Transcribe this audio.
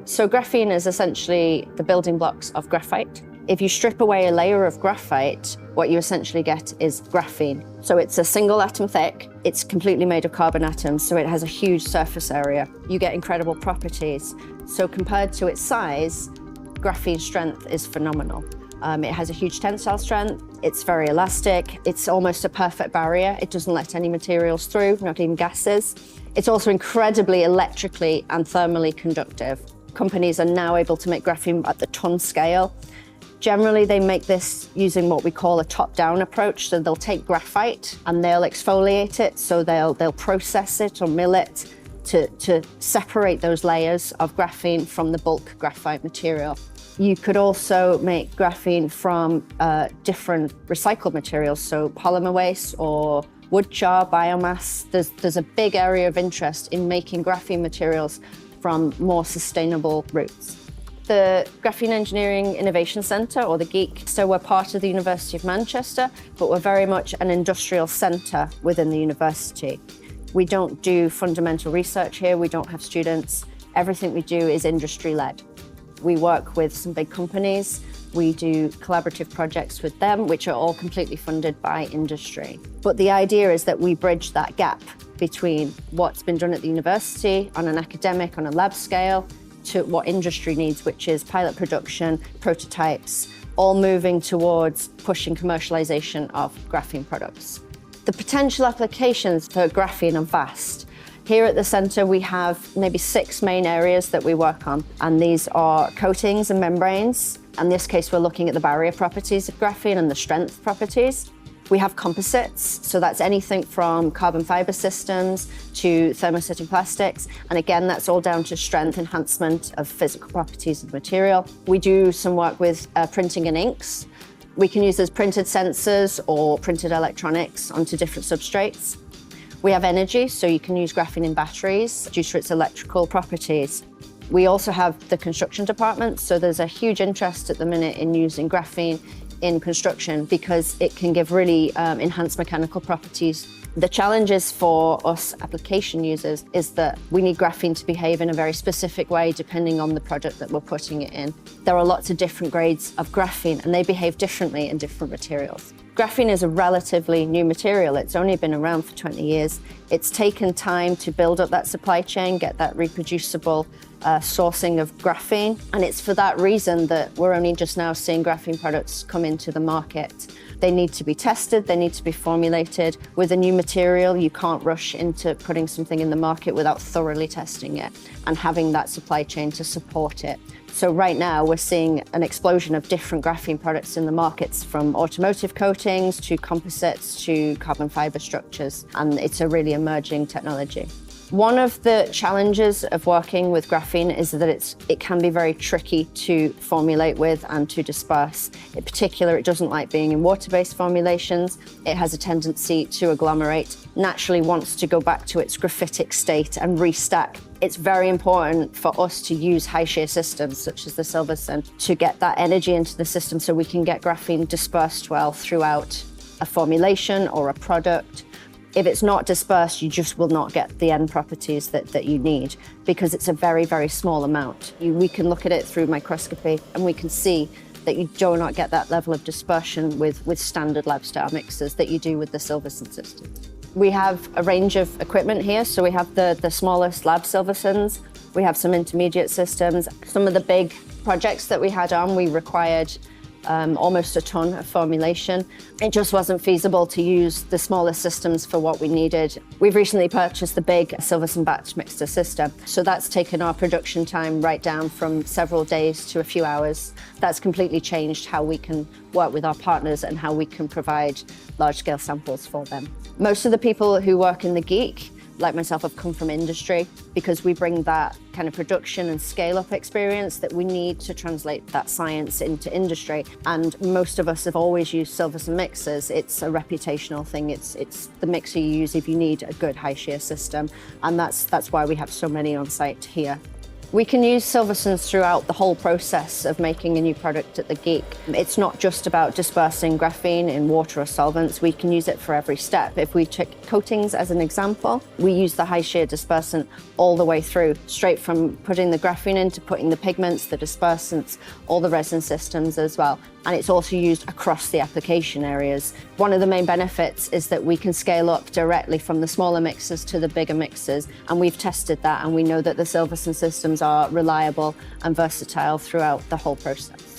So graphene is essentially the building blocks of graphite. If you strip away a layer of graphite, what you essentially get is graphene. So it's a single atom thick, it's completely made of carbon atoms, so it has a huge surface area. You get incredible properties. So compared to its size, graphene strength is phenomenal. It has a huge tensile strength, it's very elastic, it's almost a perfect barrier. It doesn't let any materials through, not even gases. It's also incredibly electrically and thermally conductive. Companies are now able to make graphene at the ton scale. Generally, they make this using what we call a top-down approach. So they'll take graphite and they'll exfoliate it. So they'll process it or mill it to separate those layers of graphene from the bulk graphite material. You could also make graphene from different recycled materials, so polymer waste or wood char, biomass. There's a big area of interest in making graphene materials from more sustainable routes. The Graphene Engineering Innovation Centre, or the GEIC, so we're part of the University of Manchester, but we're very much an industrial centre within the university. We don't do fundamental research here, we don't have students. Everything we do is industry-led. We work with some big companies, we do collaborative projects with them, which are all completely funded by industry. But the idea is that we bridge that gap between what's been done at the university on an academic, on a lab scale, to what industry needs, which is pilot production, prototypes, all moving towards pushing commercialization of graphene products. The potential applications for graphene are vast. Here at the centre, we have maybe 6 main areas that we work on, and these are coatings and membranes. In this case, we're looking at the barrier properties of graphene and the strength properties. We have composites, so that's anything from carbon fibre systems to thermosetting plastics. And again, that's all down to strength enhancement of physical properties of the material. We do some work with printing and inks. We can use as printed sensors or printed electronics onto different substrates. We have energy, so you can use graphene in batteries due to its electrical properties. We also have the construction department, so there's a huge interest at the minute in using graphene in construction because it can give really enhanced mechanical properties. The challenges for us application users is that we need graphene to behave in a very specific way depending on the product that we're putting it in. There are lots of different grades of graphene and they behave differently in different materials. Graphene is a relatively new material. It's only been around for 20 years. It's taken time to build up that supply chain, get that reproducible sourcing of graphene. And it's for that reason that we're only just now seeing graphene products come into the market. They need to be tested, they need to be formulated. With a new material, you can't rush into putting something in the market without thoroughly testing it and having that supply chain to support it. So right now, we're seeing an explosion of different graphene products in the markets, from automotive coatings to composites to carbon fibre structures, and it's a really emerging technology. One of the challenges of working with graphene is that it can be very tricky to formulate with and to disperse. In particular, it doesn't like being in water-based formulations. It has a tendency to agglomerate, naturally wants to go back to its graphitic state and restack. It's very important for us to use high shear systems such as the Silverson to get that energy into the system so we can get graphene dispersed well throughout a formulation or a product. If it's not dispersed, you just will not get the end properties that you need because it's a very, very small amount. We can look at it through microscopy and we can see that you do not get that level of dispersion with standard lab style mixers that you do with the Silverson system. We have a range of equipment here. So we have the smallest lab Silversons. We have some intermediate systems. Some of the big projects that we had on, we required almost a ton of formulation. It just wasn't feasible to use the smallest systems for what we needed. We've recently purchased the big Silverson batch mixer system. So that's taken our production time right down from several days to a few hours. That's completely changed how we can work with our partners and how we can provide large-scale samples for them. Most of the people who work in the GEIC, like myself, have come from industry because we bring that kind of production and scale-up experience that we need to translate that science into industry. And most of us have always used Silverson mixers. It's a reputational thing. It's the mixer you use if you need a good high shear system. And that's why we have so many on site here. We can use Silversons throughout the whole process of making a new product at the Geek. It's not just about dispersing graphene in water or solvents, we can use it for every step. If we took coatings as an example, we use the high shear dispersant all the way through, straight from putting the graphene in to putting the pigments, the dispersants, all the resin systems as well. And it's also used across the application areas. One of the main benefits is that we can scale up directly from the smaller mixers to the bigger mixers, and we've tested that, and we know that the Silverson systems are reliable and versatile throughout the whole process.